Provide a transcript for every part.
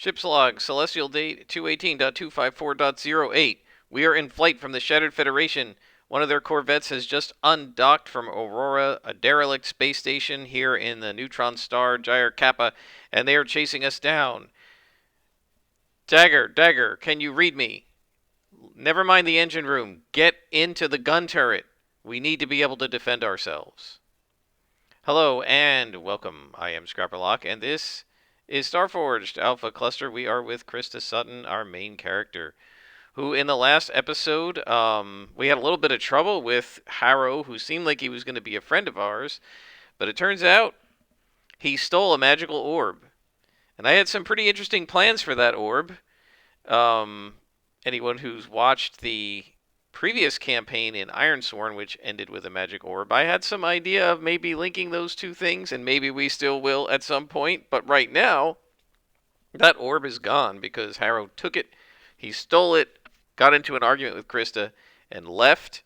Ship's log, celestial date 218.254.08. We are in flight from the Shattered Federation. One of their corvettes has just undocked from Aurora, a derelict space station here in the neutron star Gyre Kappa, and they are chasing us down. Dagger, can you read me? Never mind the engine room. Get into the gun turret. We need to be able to defend ourselves. Hello and welcome. I am Scrapperlock, and this is Starforged Alpha Cluster. We are with Krista Sutton, our main character, who in the last episode, we had a little bit of trouble with Harrow, who seemed like he was going to be a friend of ours, but it turns out he stole a magical orb. And I had some pretty interesting plans for that orb. Um, Anyone who's watched the previous campaign in Ironsworn, which ended with a magic orb, I had some idea of maybe linking those two things, and maybe we still will at some point. But right now, that orb is gone because Harrow took it, he stole it, got into an argument with Krista, and left.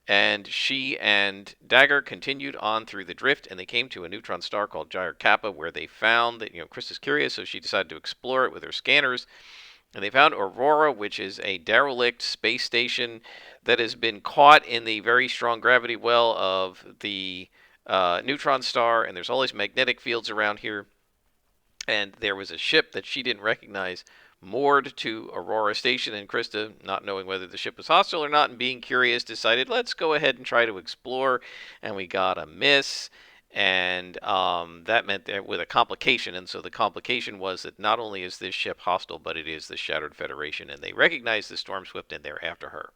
And she and Dagger continued on through the drift, and they came to a neutron star called Gyre Kappa, where they found that, Krista's curious, so she decided to explore it with her scanners. And they found Aurora, which is a derelict space station that has been caught in the very strong gravity well of the neutron star, and there's all these magnetic fields around here. And there was a ship that she didn't recognize moored to Aurora Station, and Krista, not knowing whether the ship was hostile or not and being curious, decided, let's go ahead and try to explore. And we got a miss. And that meant that with a complication. And so the complication was that not only is this ship hostile, but it is the Shattered Federation. And they recognize the Storm Swift, and they're after her.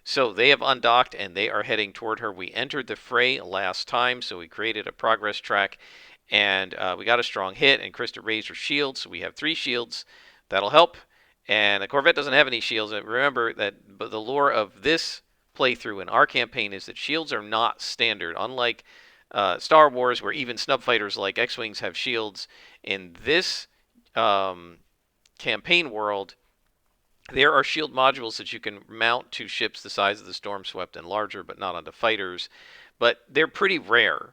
So they have undocked, and they are heading toward her. We entered the fray last time, so we created a progress track. And we got a strong hit, and Krista raised her shield. So we have 3 shields. That'll help. And the Corvette doesn't have any shields. And remember that the lore of this playthrough in our campaign is that shields are not standard. Unlike Star Wars, where even snub fighters like X-Wings have shields, in this campaign world, there are shield modules that you can mount to ships the size of the Storm Swept and larger, but not onto fighters. But they're pretty rare.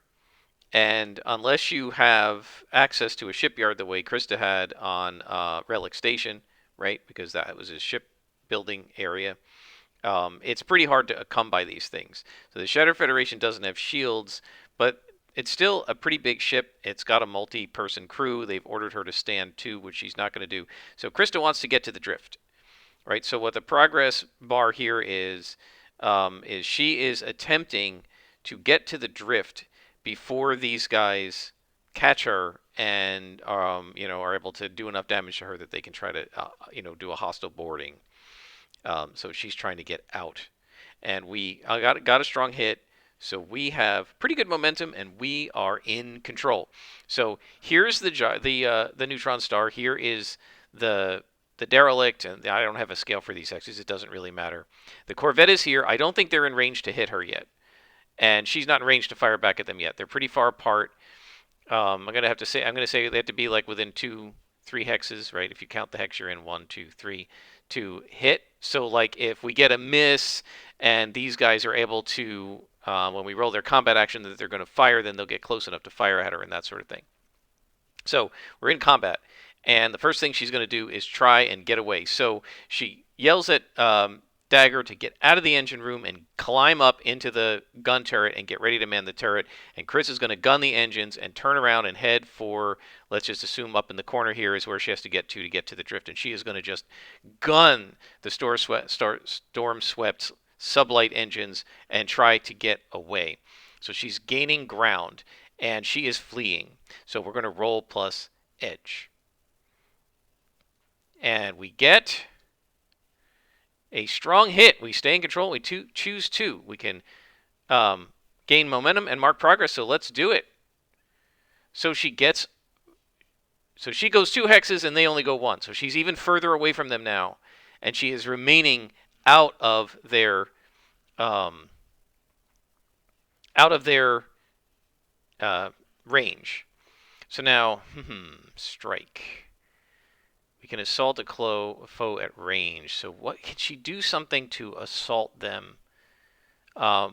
And unless you have access to a shipyard the way Krista had on Relic Station, right, because that was his shipbuilding area, it's pretty hard to come by these things. So the Shattered Federation doesn't have shields, but it's still a pretty big ship. It's got a multi-person crew. They've ordered her to stand too, which she's not going to do. So Krista wants to get to the drift, right? So what the progress bar here is she is attempting to get to the drift before these guys catch her and are able to do enough damage to her that they can try to do a hostile boarding. So she's trying to get out, and we got a strong hit. So we have pretty good momentum, and we are in control. So here's the neutron star. Here is the derelict, and I don't have a scale for these hexes. It doesn't really matter. The Corvette is here. I don't think they're in range to hit her yet, and she's not in range to fire back at them yet. They're pretty far apart. I'm gonna say they have to be like within 2-3 hexes, right? If you count the hex you're in, 1, 2, 3, to hit. So like if we get a miss and these guys are able to, when we roll their combat action that they're going to fire, then they'll get close enough to fire at her and that sort of thing. So we're in combat, and the first thing she's going to do is try and get away. So she yells at Dagger to get out of the engine room and climb up into the gun turret and get ready to man the turret. And Chris is going to gun the engines and turn around and head for, let's just assume up in the corner here is where she has to get to the drift. And she is going to just gun the storm swept sublight engines and try to get away. So she's gaining ground, and she is fleeing. So we're going to roll plus edge. And we get a strong hit. We stay in control. We choose 2. We can gain momentum and mark progress. So let's do it. So she goes 2 hexes, and they only go 1. So she's even further away from them now, and she is remaining out of their range. So now, strike. We can assault a foe at range. So what can she do something to assault them? I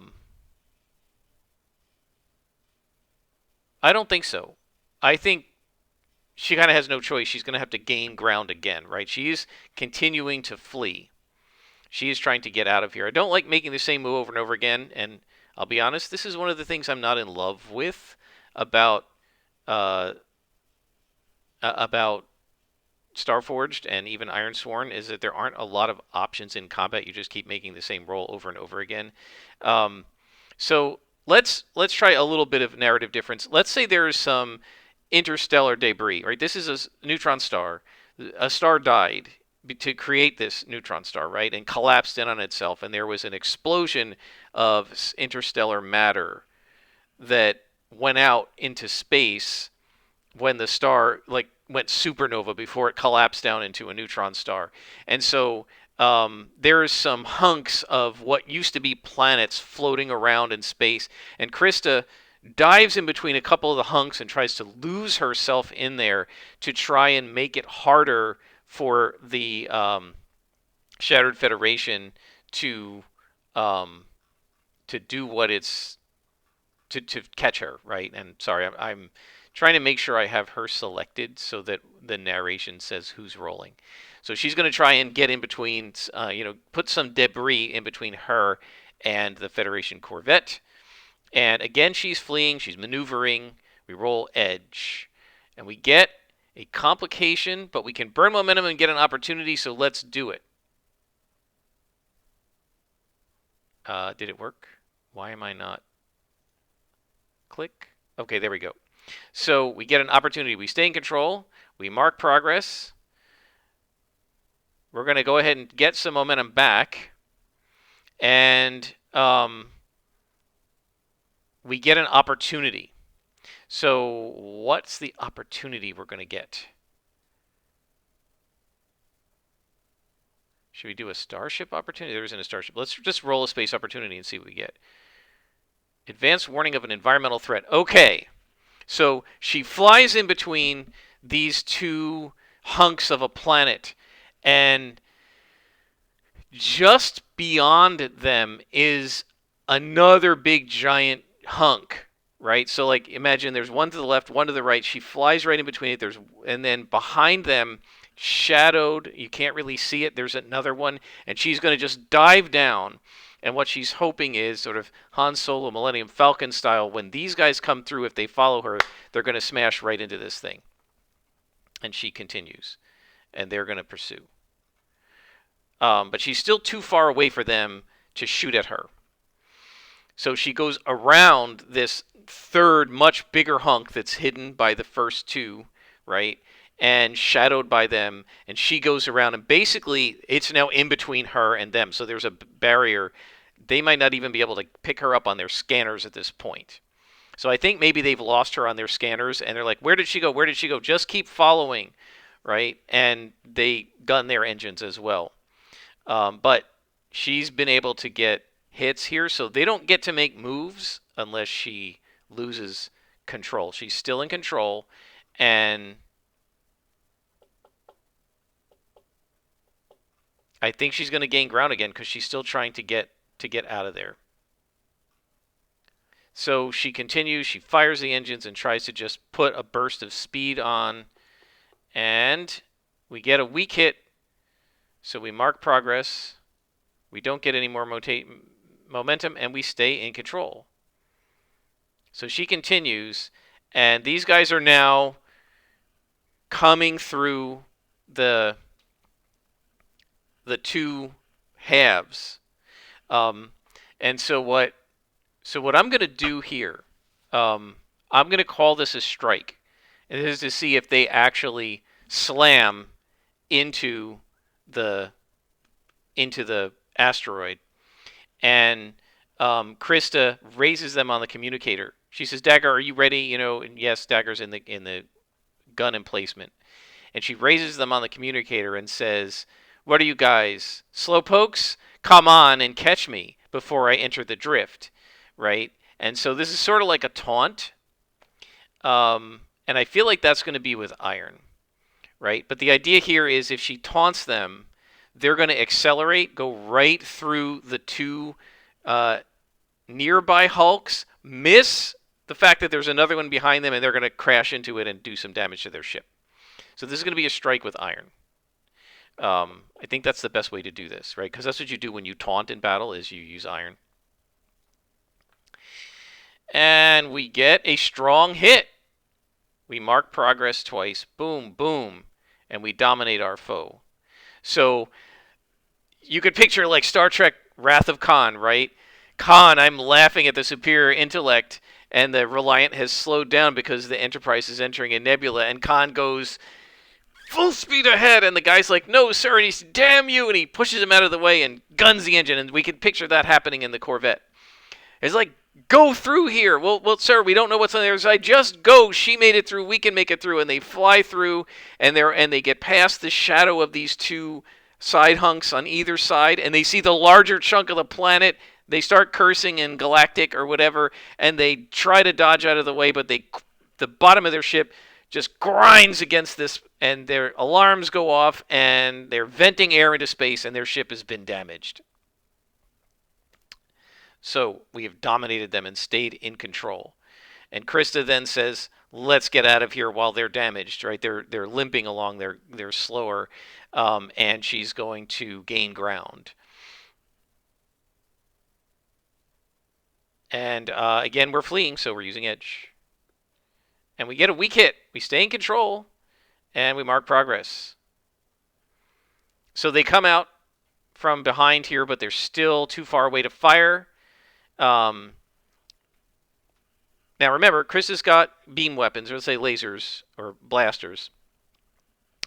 don't think so. I think she kind of has no choice. She's going to have to gain ground again, right? She's continuing to flee. She is trying to get out of here. I don't like making the same move over and over again, and I'll be honest, this is one of the things I'm not in love with about uh, about Starforged and even Ironsworn is that there aren't a lot of options in combat. You just keep making the same roll over and over again. Um, so let's try a little bit of narrative difference. Let's say there is some interstellar debris, right? This is a neutron star. A star died to create this neutron star, right? And collapsed in on itself, and there was an explosion of interstellar matter that went out into space when the star like went supernova before it collapsed down into a neutron star. And so there's some hunks of what used to be planets floating around in space, and Krista dives in between a couple of the hunks and tries to lose herself in there to try and make it harder for the Shattered Federation to um, to do what it's to catch her, right? And sorry, I'm trying to make sure I have her selected so that the narration says who's rolling. So she's going to try and get in between, put some debris in between her and the Federation Corvette. And again, she's fleeing, she's maneuvering. We roll edge. And we get a complication, but we can burn momentum and get an opportunity, so let's do it. Did it work? Why am I not? Click. Okay, there we go. So we get an opportunity. We stay in control. We mark progress. We're going to go ahead and get some momentum back. And we get an opportunity. So what's the opportunity we're going to get? Should we do a starship opportunity? There isn't a starship. Let's just roll a space opportunity and see what we get. Advanced warning of an environmental threat. Okay. So she flies in between these two hunks of a planet, and just beyond them is another big giant hunk, right? So like imagine there's one to the left, one to the right. She flies right in between it. And then behind them, shadowed, you can't really see it, there's another one, and she's going to just dive down. And what she's hoping is sort of Han Solo Millennium Falcon style, when these guys come through, if they follow her, they're going to smash right into this thing. And she continues. And they're going to pursue. But she's still too far away for them to shoot at her. So she goes around this third, much bigger hunk that's hidden by the first two, right? And shadowed by them. And she goes around, and basically it's now in between her and them. So there's a barrier. They might not even be able to pick her up on their scanners at this point. So I think maybe they've lost her on their scanners, and they're like, where did she go? Where did she go? Just keep following, right? And they gun their engines as well. But she's been able to get hits here, so they don't get to make moves unless she loses control. She's still in control, and I think she's going to gain ground again because she's still trying to get out of there. So she continues, she fires the engines and tries to just put a burst of speed on. And we get a weak hit, so we mark progress. We don't get any more momentum, and we stay in control. So she continues, and these guys are now coming through the two halves. And so what I'm going to do here, I'm going to call this a strike. And this is to see if they actually slam into the asteroid. And Krista raises them on the communicator. She says, "Dagger, are you ready?" And yes, Dagger's in the gun emplacement. And she raises them on the communicator and says, "What are you guys, slowpokes? Come on and catch me before I enter the drift," right? And so this is sort of like a taunt. And I feel like that's going to be with Iron, right? But the idea here is if she taunts them, they're going to accelerate, go right through the two nearby hulks, miss the fact that there's another one behind them, and they're going to crash into it and do some damage to their ship. So this is going to be a strike with iron. I think that's the best way to do this, right? Because that's what you do when you taunt in battle, is you use iron. And we get a strong hit. We mark progress twice. Boom, boom. And we dominate our foe. So you could picture like Star Trek Wrath of Khan, right? Khan, I'm laughing at the superior intellect, and the Reliant has slowed down because the Enterprise is entering a nebula, and Khan goes full speed ahead, and the guy's like, no, sir, and he's, damn you, and he pushes him out of the way and guns the engine, and we can picture that happening in the Corvette. It's like, go through here. Well, sir, we don't know what's on the other side. Just go. She made it through. We can make it through. And they fly through, and they get past the shadow of these two side hunks on either side, and they see the larger chunk of the planet. They start cursing in galactic or whatever, and they try to dodge out of the way, but the bottom of their ship just grinds against this, and their alarms go off, and they're venting air into space, and their ship has been damaged. So we have dominated them and stayed in control. And Krista then says, let's get out of here while they're damaged, right? They're limping along, they're slower, and she's going to gain ground. And again, we're fleeing, so we're using edge. And we get a weak hit. We stay in control, and we mark progress. So they come out from behind here, but they're still too far away to fire. Now remember, Chris has got beam weapons, or let's say lasers or blasters.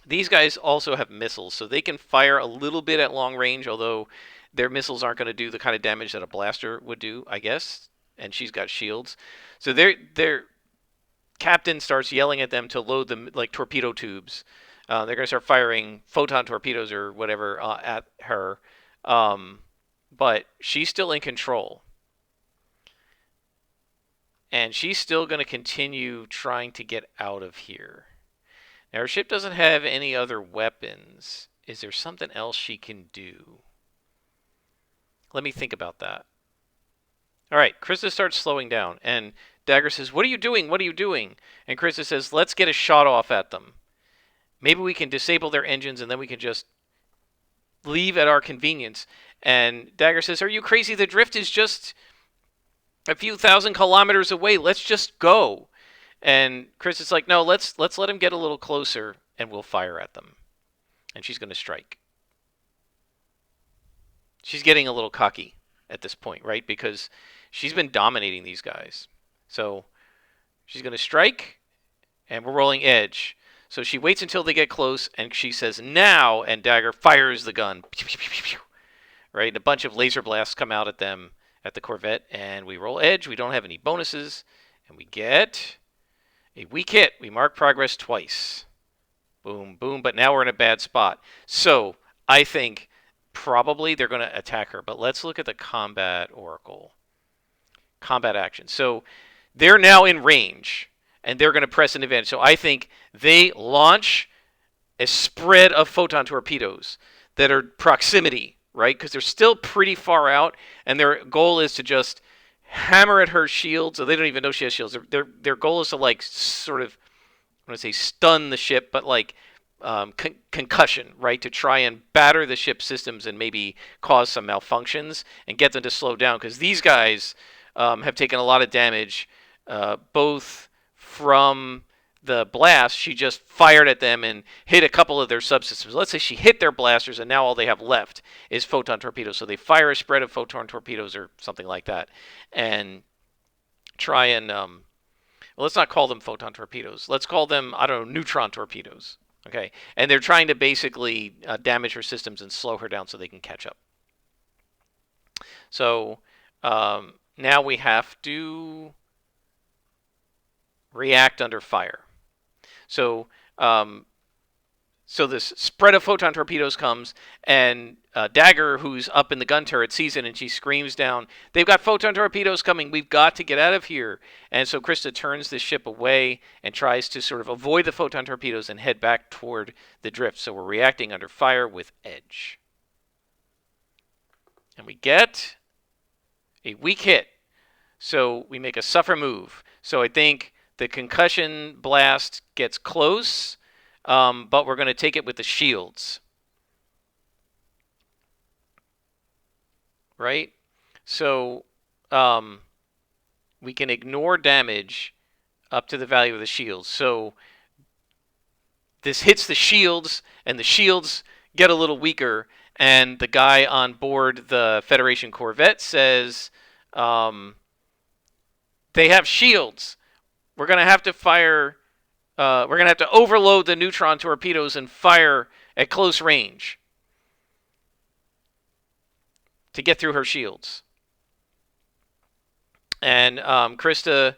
These guys also have missiles, so they can fire a little bit at long range, although their missiles aren't going to do the kind of damage that a blaster would do, I guess. And she's got shields. So their captain starts yelling at them to load them like torpedo tubes. They're going to start firing photon torpedoes or whatever at her. But she's still in control. And she's still going to continue trying to get out of here. Now, her ship doesn't have any other weapons. Is there something else she can do? Let me think about that. All right, Krista starts slowing down, and Dagger says, what are you doing? What are you doing? And Krista says, let's get a shot off at them. Maybe we can disable their engines, and then we can just leave at our convenience. And Dagger says, are you crazy? The drift is just a few thousand kilometers away. Let's just go. And Chris is like, no, let's let him get a little closer, and we'll fire at them. And she's going to strike. She's getting a little cocky at this point, right? Because she's been dominating these guys. So she's going to strike, and we're rolling edge. So she waits until they get close, and she says, now, and Dagger fires the gun. Right? And a bunch of laser blasts come out at them at the Corvette, and we roll edge. We don't have any bonuses, and we get a weak hit. We mark progress twice. Boom, boom, but now we're in a bad spot. So I think probably they're going to attack her, but let's look at the combat oracle. Combat action. So they're now in range, and they're going to press an advantage. So I think they launch a spread of photon torpedoes that are proximity, right? Because they're still pretty far out, and their goal is to just hammer at her shield. So they don't even know she has shields. Their goal is to like sort of, I want to say stun the ship, but like concussion, right? To try and batter the ship's systems and maybe cause some malfunctions and get them to slow down. Because these guys have taken a lot of damage, both from the blast. She just fired at them and hit a couple of their subsystems. Let's say she hit their blasters, and now all they have left is photon torpedoes. So they fire a spread of photon torpedoes or something like that, and try and well, let's not call them photon torpedoes. Let's call them, I don't know, neutron torpedoes. Okay, and they're trying to basically damage her systems and slow her down so they can catch up. So now we have to react under fire. So this spread of photon torpedoes comes, and Dagger, who's up in the gun turret, sees it, and she screams down, they've got photon torpedoes coming. We've got to get out of here. And so Krista turns the ship away and tries to sort of avoid the photon torpedoes and head back toward the drift. So we're reacting under fire with edge. And we get a weak hit. So we make a suffer move. So I think the concussion blast gets close. but we're going to take it with the shields, right? So um, we can ignore damage up to the value of the shields. So this hits the shields, and the shields get a little weaker. And the guy on board the Federation Corvette says, they have shields. We're going to have to fire. We're going to have to overload the neutron torpedoes and fire at close range to get through her shields. And Krista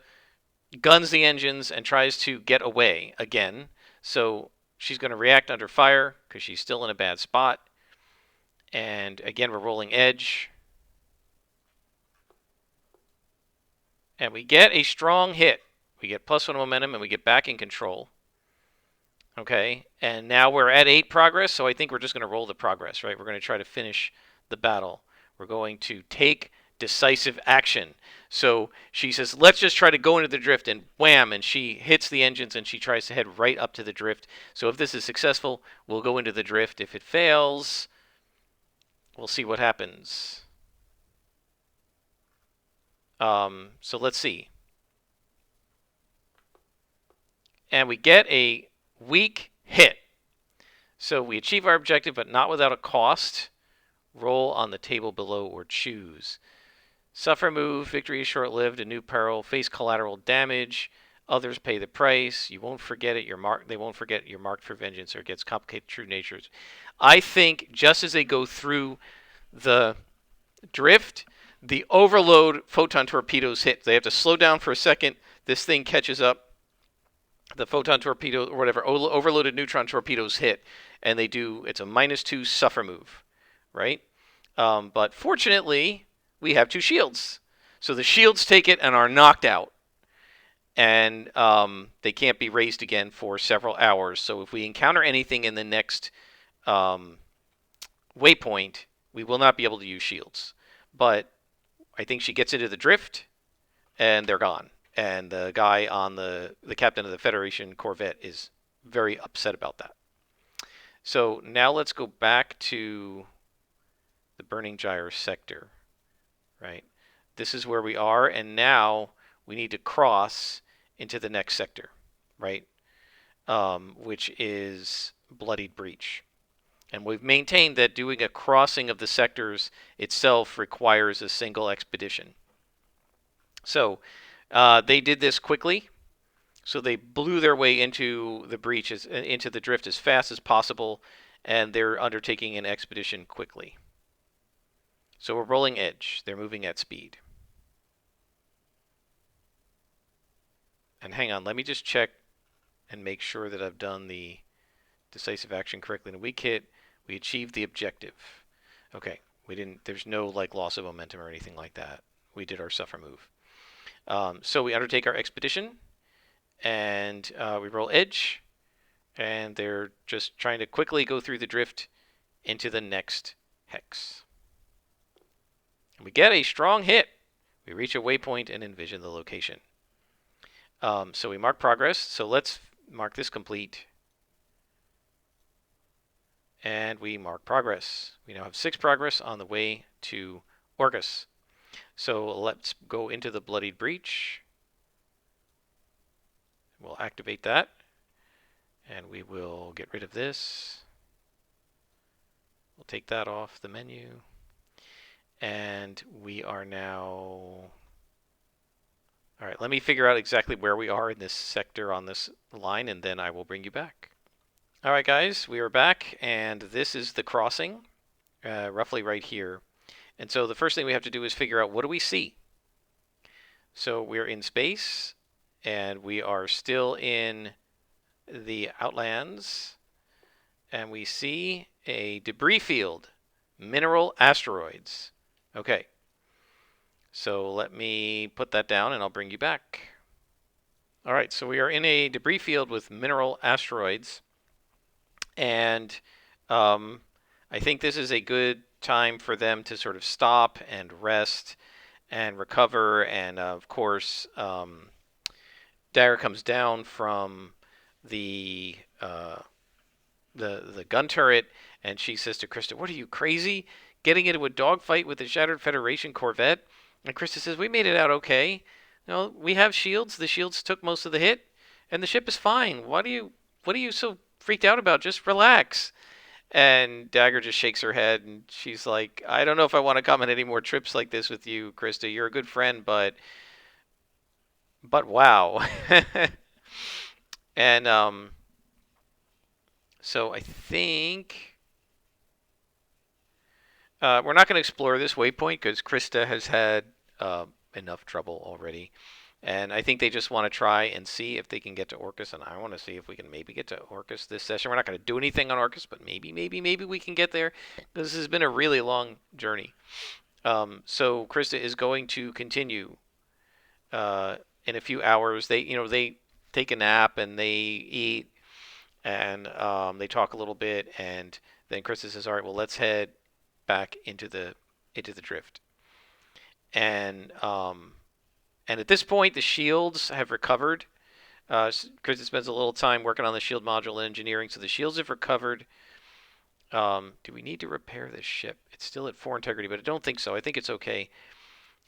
guns the engines and tries to get away again. So she's going to react under fire because she's still in a bad spot. And again, we're rolling edge. And we get a strong hit. We get +1 momentum and we get back in control. Okay, and now we're at 8 progress, so I think we're just going to roll the progress, right? We're going to try to finish the battle. We're going to take decisive action. So she says, let's just try to go into the drift, and wham, and she hits the engines and she tries to head right up to the drift. So if this is successful, we'll go into the drift. If it fails, we'll see what happens. So let's see. And we get a weak hit. So we achieve our objective, but not without a cost. Roll on the table below or choose. Suffer move, victory is short-lived, a new peril, face collateral damage, others pay the price, you won't forget it, they won't forget you're marked for vengeance, or it gets complicated true natures. I think just as they go through the drift, the overload photon torpedoes hit. They have to slow down for a second, this thing catches up, the photon torpedo, or whatever, overloaded neutron torpedoes hit, and it's a -2 suffer move, right? But fortunately, we have 2 shields. So the shields take it and are knocked out. And they can't be raised again for several hours. So if we encounter anything in the next waypoint, we will not be able to use shields. But I think she gets into the drift, and they're gone. And the guy on the captain of the Federation Corvette is very upset about that. So now let's go back to the Burning Gyre sector, right? This is where we are, and now we need to cross into the next sector, right? Which is Bloodied Breach. And we've maintained that doing a crossing of the sectors itself requires a single expedition. So they did this quickly. So they blew their way into the breach, into the drift as fast as possible, and they're undertaking an expedition quickly. So we're rolling edge. They're moving at speed. And hang on, let me just check and make sure that I've done the decisive action correctly. In a weak hit, we achieved the objective. Okay, there's no like loss of momentum or anything like that. We did our suffer move. So we undertake our expedition, and we roll edge, and they're just trying to quickly go through the drift into the next hex. And we get a strong hit. We reach a waypoint and envision the location. So we mark progress. So let's mark this complete. And we mark progress. We now have 6 progress on the way to Orcus. So let's go into the Bloodied Breach. We'll activate that. And we will get rid of this. We'll take that off the menu. And we are now... All right, let me figure out exactly where we are in this sector on this line, and then I will bring you back. All right, guys, we are back, and this is the crossing, roughly right here. And so the first thing we have to do is figure out, what do we see? So we're in space, and we are still in the Outlands, and we see a debris field, mineral asteroids. Okay. So let me put that down and I'll bring you back. All right, so we are in a debris field with mineral asteroids. And I think this is a good time for them to sort of stop and rest and recover. And of course, Dagger comes down from the the gun turret, and she says to Krista, "What are you, crazy? Getting into a dogfight with the Shattered Federation corvette?" And Krista says, "We made it out okay. No, we have shields. The shields took most of the hit, and the ship is fine. What are you so freaked out about? Just relax." And Dagger just shakes her head, and she's like, "I don't know if I want to come on any more trips like this with you, Krista. You're a good friend, but wow." And so I think we're not going to explore this waypoint because Krista has had enough trouble already. And I think they just want to try and see if they can get to Orcus, and I want to see if we can maybe get to Orcus this session. We're not going to do anything on Orcus, but maybe we can get there. This has been a really long journey. So Krista is going to continue in a few hours. They take a nap and they eat and they talk a little bit, and then Krista says, "All right, well, let's head back into the drift." And and at this point, the shields have recovered. Krista spends a little time working on the shield module and engineering, so the shields have recovered. Do we need to repair this ship? It's still at 4 integrity, but I don't think so. I think it's okay.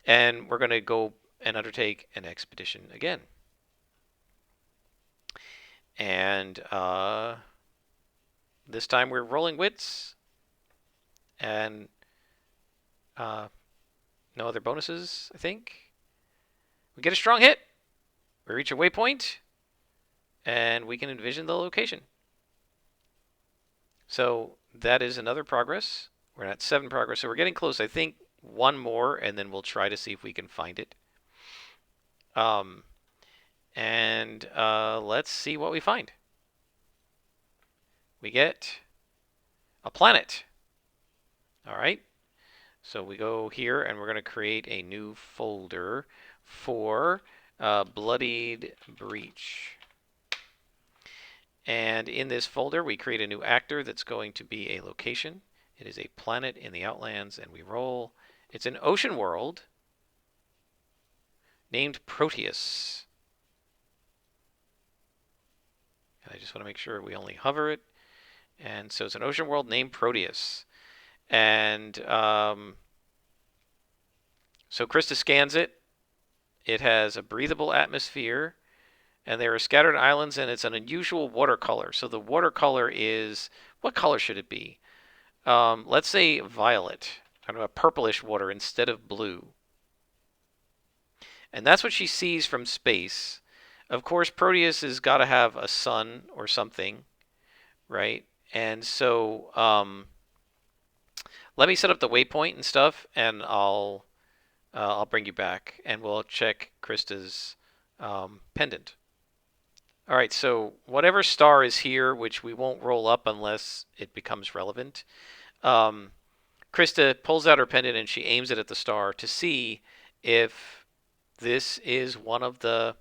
And we're going to go and undertake an expedition again. And this time we're rolling wits. And no other bonuses, I think. We get a strong hit. We reach a waypoint. And we can envision the location. So that is another progress. We're at 7 progress, so we're getting close. I think one more, and then we'll try to see if we can find it. And let's see what we find. We get a planet. All right. So we go here, and we're going to create a new folder for Bloodied Breach. And in this folder, we create a new actor that's going to be a location. It is a planet in the Outlands, and we roll. It's an ocean world named Proteus. And I just want to make sure we only hover it. And so it's an ocean world named Proteus. And so Krista scans it. It has a breathable atmosphere. And there are scattered islands, and it's an unusual watercolor. So the watercolor is, what color should it be? Let's say violet, kind of a purplish water instead of blue. And that's what she sees from space. Of course, Proteus has got to have a sun or something, right? And so let me set up the waypoint and stuff, and I'll bring you back, and we'll check Krista's pendant. All right, so whatever star is here, which we won't roll up unless it becomes relevant, Krista pulls out her pendant and she aims it at the star to see if this is one of the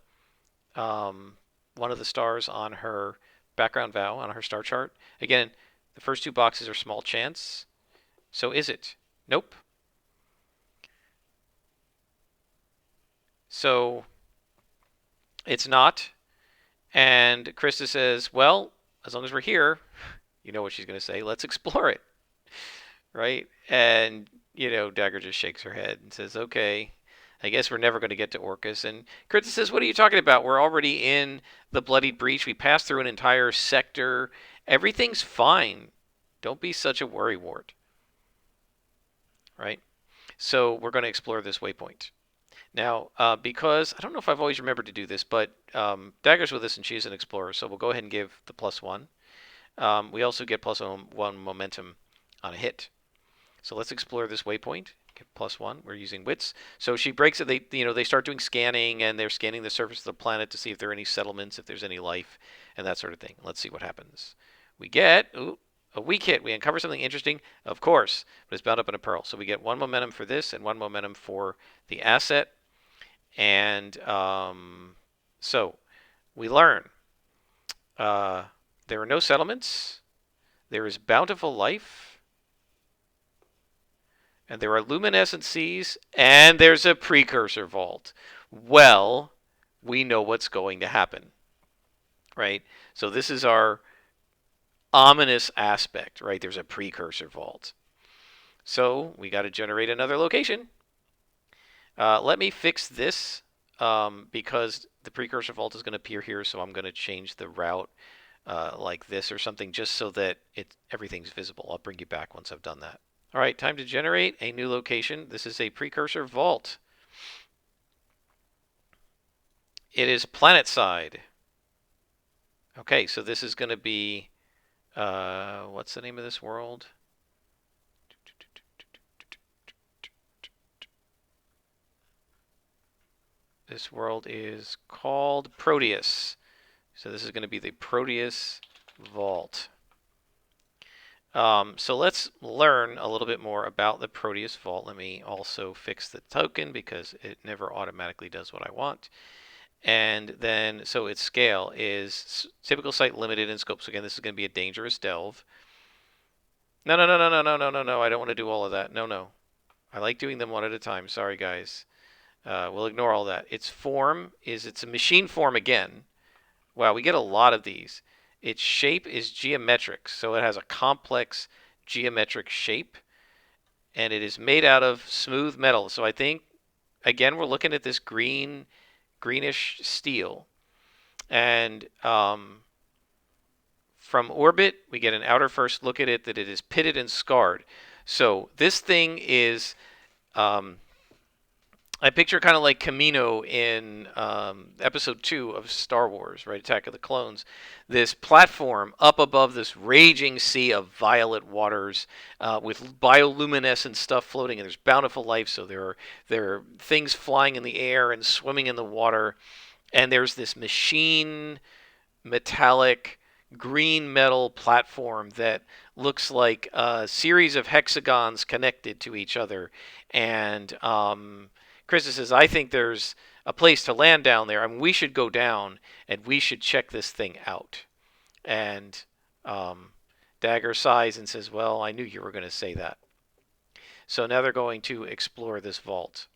stars on her background vow, on her star chart. Again, the first 2 boxes are small chance. So is it? Nope. So it's not. And Krista says, well, as long as we're here, you know what she's going to say, let's explore it. Right? And, Dagger just shakes her head and says, okay, I guess we're never going to get to Orcus. And Krista says, what are you talking about? We're already in the Bloodied Breach. We passed through an entire sector. Everything's fine. Don't be such a worrywart. Right? So we're going to explore this waypoint. Now, because I don't know if I've always remembered to do this, but Dagger's with us and she's an explorer, so we'll go ahead and give the +1. We also get +1 momentum on a hit. So let's explore this waypoint. Get +1. We're using wits. So she breaks it. They start doing scanning, and they're scanning the surface of the planet to see if there are any settlements, if there's any life, and that sort of thing. Let's see what happens. We get a weak hit. We uncover something interesting, of course, but it's bound up in a pearl. So we get 1 momentum for this and 1 momentum for the asset. And so we learn there are no settlements, there is bountiful life, and there are luminescent seas, and there's a precursor vault. Well, we know what's going to happen, right? So this is our ominous aspect, right? There's a precursor vault. So we got to generate another location. Let me fix this because the precursor vault is going to appear here, so I'm going to change the route like this or something just so that everything's visible. I'll bring you back once I've done that. All right, time to generate a new location. This is a precursor vault. It is planet side. Okay, so this is going to be, what's the name of this world? This world is called Proteus. So this is going to be the Proteus Vault. So let's learn a little bit more about the Proteus Vault. Let me also fix the token because it never automatically does what I want. And then, so its scale is typical site limited in scope. So again, this is going to be a dangerous delve. No, no, no, no, no, no, no, no, no. I don't want to do all of that. No, no. I like doing them one at a time. Sorry, guys. We'll ignore all that. Its form is, it's a machine form again. Wow, we get a lot of these. Its shape is geometric, so it has a complex geometric shape, and it is made out of smooth metal. So I think, again, we're looking at this greenish steel. And from orbit, we get an outer first look at it that it is pitted and scarred. So this thing is, I picture kind of like Camino in episode 2 of Star Wars, right? Attack of the Clones. This platform up above this raging sea of violet waters with bioluminescent stuff floating, and there's bountiful life. So there are things flying in the air and swimming in the water, and there's this machine metallic green metal platform that looks like a series of hexagons connected to each other. And Chris says, I think there's a place to land down there. I mean, we should go down and we should check this thing out. And Dagger sighs and says, well, I knew you were going to say that. So now they're going to explore this vault.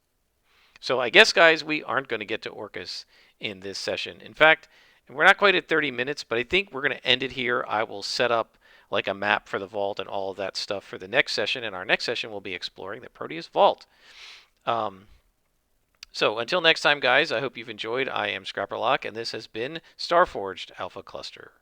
So I guess, guys, we aren't going to get to Orcus in this session. In fact, we're not quite at 30 minutes, but I think we're going to end it here. I will set up like a map for the vault and all of that stuff for the next session. And our next session will be exploring the Proteus Vault. So until next time, guys, I hope you've enjoyed. I am Scrapperlock, and this has been Starforged Alpha Cluster.